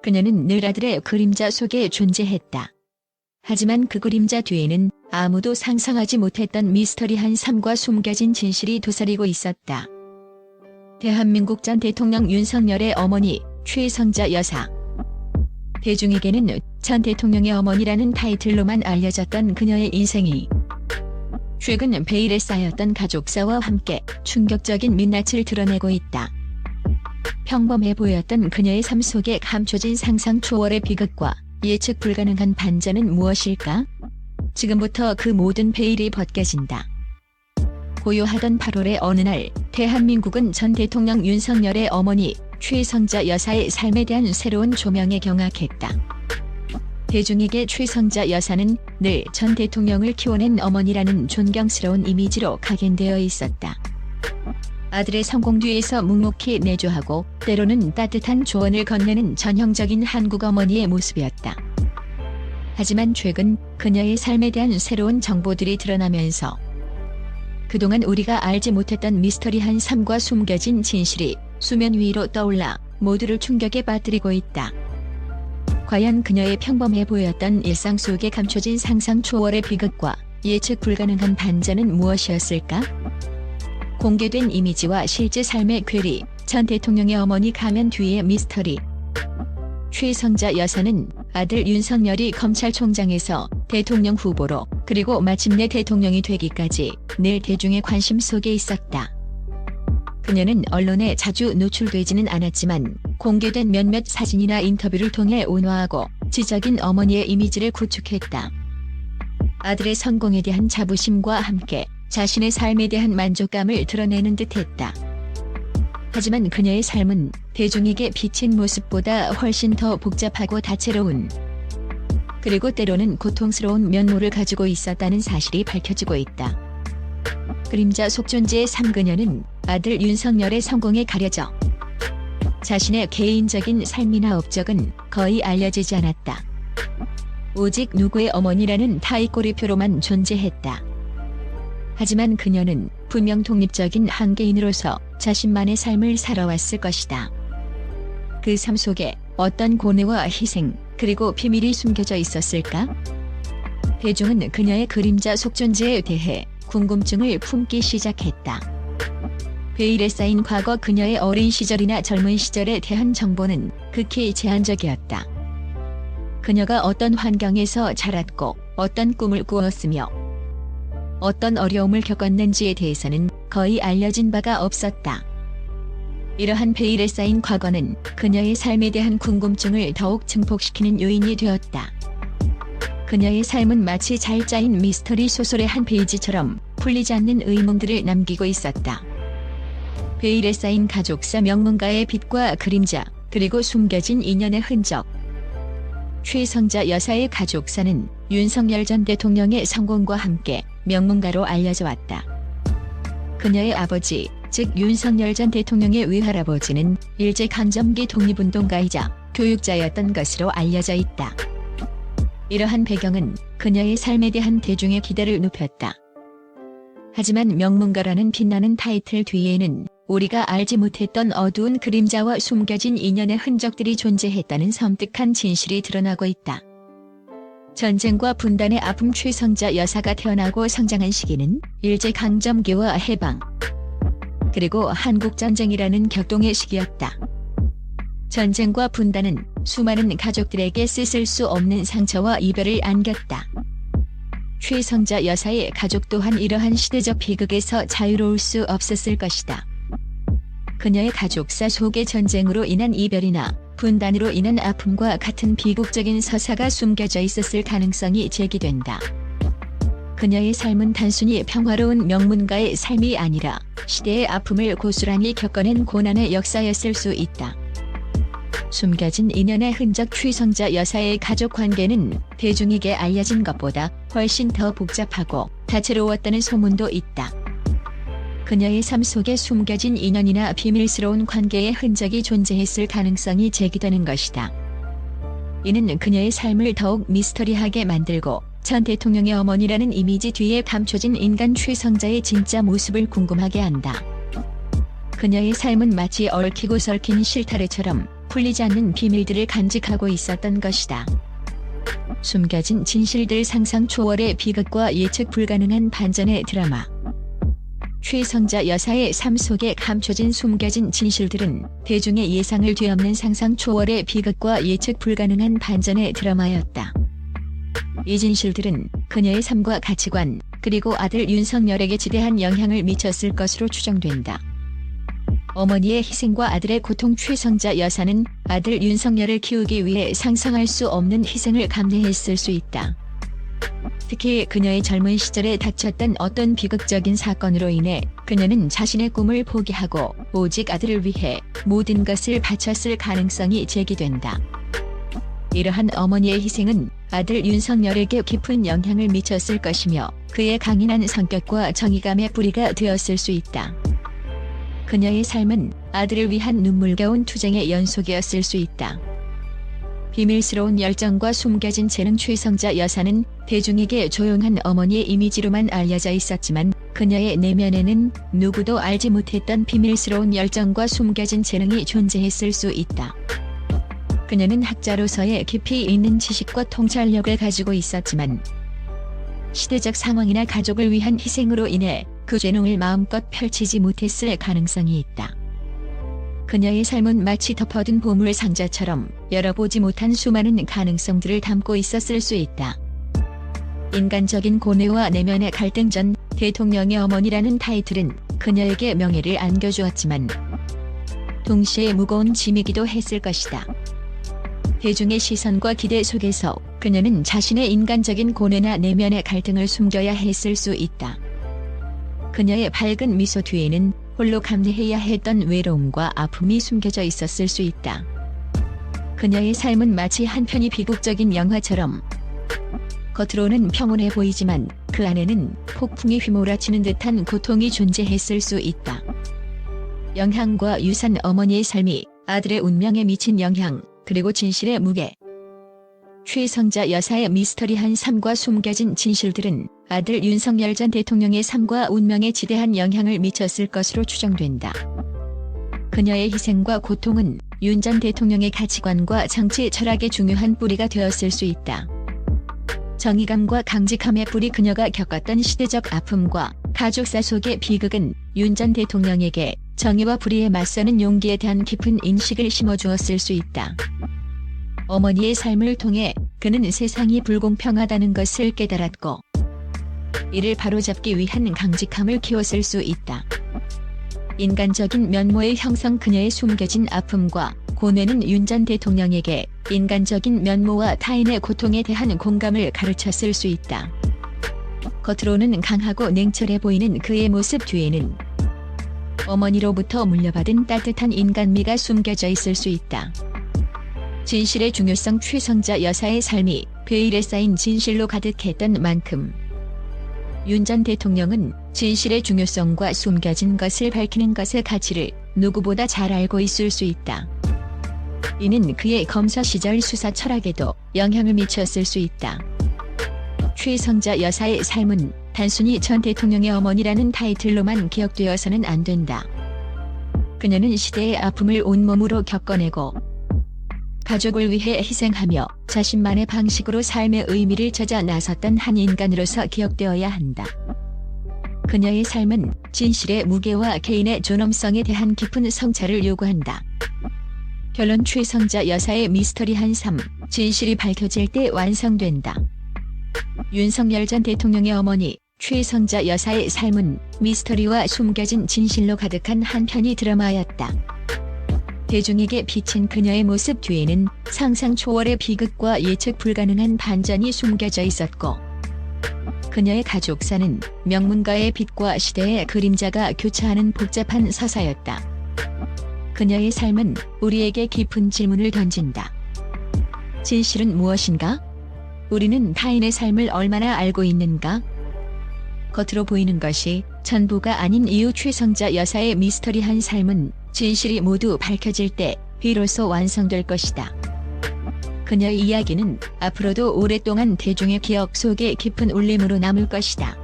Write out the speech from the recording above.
그녀는 늘 아들의 그림자 속에 존재했다. 하지만 그 그림자 뒤에는 아무도 상상하지 못했던 미스터리한 삶과 숨겨진 진실이 도사리고 있었다. 대한민국 전 대통령 윤석열의 어머니 최성자 여사. 대중에게는 전 대통령의 어머니라는 타이틀로만 알려졌던 그녀의 인생이 최근 베일에 쌓였던 가족사와 함께 충격적인 민낯을 드러내고 있다. 평범해 보였던 그녀의 삶 속에 감춰진 상상 초월의 비극과 예측 불가능한 반전은 무엇일까? 지금부터 그 모든 베일이 벗겨진다. 고요하던 8월의 어느 날, 대한민국은 전 대통령 윤석열의 어머니 최성자 여사의 삶에 대한 새로운 조명에 경악했다. 대중에게 최성자 여사는 늘 전 대통령을 키워낸 어머니라는 존경스러운 이미지로 각인되어 있었다. 아들의 성공 뒤에서 묵묵히 내조하고 때로는 따뜻한 조언을 건네는 전형적인 한국 어머니의 모습이었다. 하지만 최근 그녀의 삶에 대한 새로운 정보들이 드러나면서 그동안 우리가 알지 못했던 미스터리한 삶과 숨겨진 진실이 수면 위로 떠올라 모두를 충격에 빠뜨리고 있다. 과연 그녀의 평범해 보였던 일상 속에 감춰진 상상 초월의 비극과 예측 불가능한 반전은 무엇이었을까? 공개된 이미지와 실제 삶의 괴리, 전 대통령의 어머니 가면 뒤의 미스터리. 최성자 여사는 아들 윤석열이 검찰총장에서 대통령 후보로 그리고 마침내 대통령이 되기까지 늘 대중의 관심 속에 있었다. 그녀는 언론에 자주 노출되지는 않았지만 공개된 몇몇 사진이나 인터뷰를 통해 온화하고 지적인 어머니의 이미지를 구축했다. 아들의 성공에 대한 자부심과 함께 자신의 삶에 대한 만족감을 드러내는 듯했다. 하지만 그녀의 삶은 대중에게 비친 모습보다 훨씬 더 복잡하고 다채로운 그리고 때로는 고통스러운 면모를 가지고 있었다는 사실이 밝혀지고 있다. 그림자 속 존재의 그녀는 아들 윤석열의 성공에 가려져 자신의 개인적인 삶이나 업적은 거의 알려지지 않았다. 오직 누구의 어머니라는 타이꼬리표로만 존재했다. 하지만 그녀는 분명 독립적인 한 개인으로서 자신만의 삶을 살아왔을 것이다. 그 삶 속에 어떤 고뇌와 희생, 그리고 비밀이 숨겨져 있었을까? 대중은 그녀의 그림자 속 존재에 대해 궁금증을 품기 시작했다. 베일에 쌓인 과거 그녀의 어린 시절이나 젊은 시절에 대한 정보는 극히 제한적이었다. 그녀가 어떤 환경에서 자랐고 어떤 꿈을 꾸었으며 어떤 어려움을 겪었는지에 대해서는 거의 알려진 바가 없었다. 이러한 베일에 쌓인 과거는 그녀의 삶에 대한 궁금증을 더욱 증폭시키는 요인이 되었다. 그녀의 삶은 마치 잘 짜인 미스터리 소설의 한 페이지처럼 풀리지 않는 의문들을 남기고 있었다. 베일에 쌓인 가족사 명문가의 빛과 그림자, 그리고 숨겨진 인연의 흔적. 최성자 여사의 가족사는 윤석열 전 대통령의 성공과 함께 명문가로 알려져 왔다. 그녀의 아버지, 즉 윤석열 전 대통령의 외할아버지는 일제강점기 독립운동가이자 교육자였던 것으로 알려져 있다. 이러한 배경은 그녀의 삶에 대한 대중의 기대를 높였다. 하지만 명문가라는 빛나는 타이틀 뒤에는 우리가 알지 못했던 어두운 그림자와 숨겨진 인연의 흔적들이 존재했다는 섬뜩한 진실이 드러나고 있다. 전쟁과 분단의 아픔. 최성자 여사가 태어나고 성장한 시기는 일제강점기와 해방, 그리고 한국전쟁이라는 격동의 시기였다. 전쟁과 분단은 수많은 가족들에게 씻을 수 없는 상처와 이별을 안겼다. 최성자 여사의 가족 또한 이러한 시대적 비극에서 자유로울 수 없었을 것이다. 그녀의 가족사 속에 전쟁으로 인한 이별이나 분단으로 인한 아픔과 같은 비극적인 서사가 숨겨져 있었을 가능성이 제기된다. 그녀의 삶은 단순히 평화로운 명문가의 삶이 아니라 시대의 아픔을 고스란히 겪어낸 고난의 역사였을 수 있다. 숨겨진 인연의 흔적. 최성자 여사의 가족 관계는 대중에게 알려진 것보다 훨씬 더 복잡하고 다채로웠다는 소문도 있다. 그녀의 삶 속에 숨겨진 인연이나 비밀스러운 관계의 흔적이 존재했을 가능성이 제기되는 것이다. 이는 그녀의 삶을 더욱 미스터리하게 만들고 전 대통령의 어머니라는 이미지 뒤에 감춰진 인간 최성자의 진짜 모습을 궁금하게 한다. 그녀의 삶은 마치 얽히고 설킨 실타래처럼 풀리지 않는 비밀들을 간직하고 있었던 것이다. 숨겨진 진실들, 상상 초월의 비극과 예측 불가능한 반전의 드라마. 최성자 여사의 삶 속에 감춰진 숨겨진 진실들은 대중의 예상을 뒤엎는 상상 초월의 비극과 예측 불가능한 반전의 드라마였다. 이 진실들은 그녀의 삶과 가치관, 그리고 아들 윤석열에게 지대한 영향을 미쳤을 것으로 추정된다. 어머니의 희생과 아들의 고통. 최성자 여사는 아들 윤석열을 키우기 위해 상상할 수 없는 희생을 감내했을 수 있다. 특히 그녀의 젊은 시절에 닥쳤던 어떤 비극적인 사건으로 인해 그녀는 자신의 꿈을 포기하고 오직 아들을 위해 모든 것을 바쳤을 가능성이 제기된다. 이러한 어머니의 희생은 아들 윤석열에게 깊은 영향을 미쳤을 것이며 그의 강인한 성격과 정의감의 뿌리가 되었을 수 있다. 그녀의 삶은 아들을 위한 눈물겨운 투쟁의 연속이었을 수 있다. 비밀스러운 열정과 숨겨진 재능. 최성자 여사는 대중에게 조용한 어머니의 이미지로만 알려져 있었지만 그녀의 내면에는 누구도 알지 못했던 비밀스러운 열정과 숨겨진 재능이 존재했을 수 있다. 그녀는 학자로서의 깊이 있는 지식과 통찰력을 가지고 있었지만 시대적 상황이나 가족을 위한 희생으로 인해 그 재능을 마음껏 펼치지 못했을 가능성이 있다. 그녀의 삶은 마치 덮어둔 보물 상자처럼 열어보지 못한 수많은 가능성들을 담고 있었을 수 있다. 인간적인 고뇌와 내면의 갈등. 전 대통령의 어머니라는 타이틀은 그녀에게 명예를 안겨주었지만 동시에 무거운 짐이기도 했을 것이다. 대중의 시선과 기대 속에서 그녀는 자신의 인간적인 고뇌나 내면의 갈등을 숨겨야 했을 수 있다. 그녀의 밝은 미소 뒤에는 홀로 감내해야 했던 외로움과 아픔이 숨겨져 있었을 수 있다. 그녀의 삶은 마치 한 편의 비극적인 영화처럼 겉으로는 평온해 보이지만 그 안에는 폭풍이 휘몰아치는 듯한 고통이 존재했을 수 있다. 영향과 유산. 어머니의 삶이 아들의 운명에 미친 영향, 그리고 진실의 무게. 최성자 여사의 미스터리한 삶과 숨겨진 진실들은 아들 윤석열 전 대통령의 삶과 운명에 지대한 영향을 미쳤을 것으로 추정된다. 그녀의 희생과 고통은 윤 전 대통령의 가치관과 정치 철학의 중요한 뿌리가 되었을 수 있다. 정의감과 강직함의 뿌리. 그녀가 겪었던 시대적 아픔과 가족사 속의 비극은 윤 전 대통령에게 정의와 불의에 맞서는 용기에 대한 깊은 인식을 심어주었을 수 있다. 어머니의 삶을 통해 그는 세상이 불공평하다는 것을 깨달았고 이를 바로잡기 위한 강직함을 키웠을 수 있다. 인간적인 면모의 형성. 그녀의 숨겨진 아픔과 고뇌는 윤 전 대통령에게 인간적인 면모와 타인의 고통에 대한 공감을 가르쳤을 수 있다. 겉으로는 강하고 냉철해 보이는 그의 모습 뒤에는 어머니로부터 물려받은 따뜻한 인간미가 숨겨져 있을 수 있다. 진실의 중요성. 최성자 여사의 삶이 베일에 쌓인 진실로 가득했던 만큼 윤 전 대통령은 진실의 중요성과 숨겨진 것을 밝히는 것의 가치를 누구보다 잘 알고 있을 수 있다. 이는 그의 검사 시절 수사 철학에도 영향을 미쳤을 수 있다. 최성자 여사의 삶은 단순히 전 대통령의 어머니라는 타이틀로만 기억되어서는 안 된다. 그녀는 시대의 아픔을 온몸으로 겪어내고 가족을 위해 희생하며 자신만의 방식으로 삶의 의미를 찾아 나섰던 한 인간으로서 기억되어야 한다. 그녀의 삶은 진실의 무게와 개인의 존엄성에 대한 깊은 성찰을 요구한다. 결론. 최성자 여사의 미스터리한 삶, 진실이 밝혀질 때 완성된다. 윤석열 전 대통령의 어머니 최성자 여사의 삶은 미스터리와 숨겨진 진실로 가득한 한 편의 드라마였다. 대중에게 비친 그녀의 모습 뒤에는 상상 초월의 비극과 예측 불가능한 반전이 숨겨져 있었고 그녀의 가족사는 명문가의 빛과 시대의 그림자가 교차하는 복잡한 서사였다. 그녀의 삶은 우리에게 깊은 질문을 던진다. 진실은 무엇인가? 우리는 타인의 삶을 얼마나 알고 있는가? 겉으로 보이는 것이 전부가 아닌 이유. 최성자 여사의 미스터리한 삶은 진실이 모두 밝혀질 때 비로소 완성될 것이다. 그녀의 이야기는 앞으로도 오랫동안 대중의 기억 속에 깊은 울림으로 남을 것이다.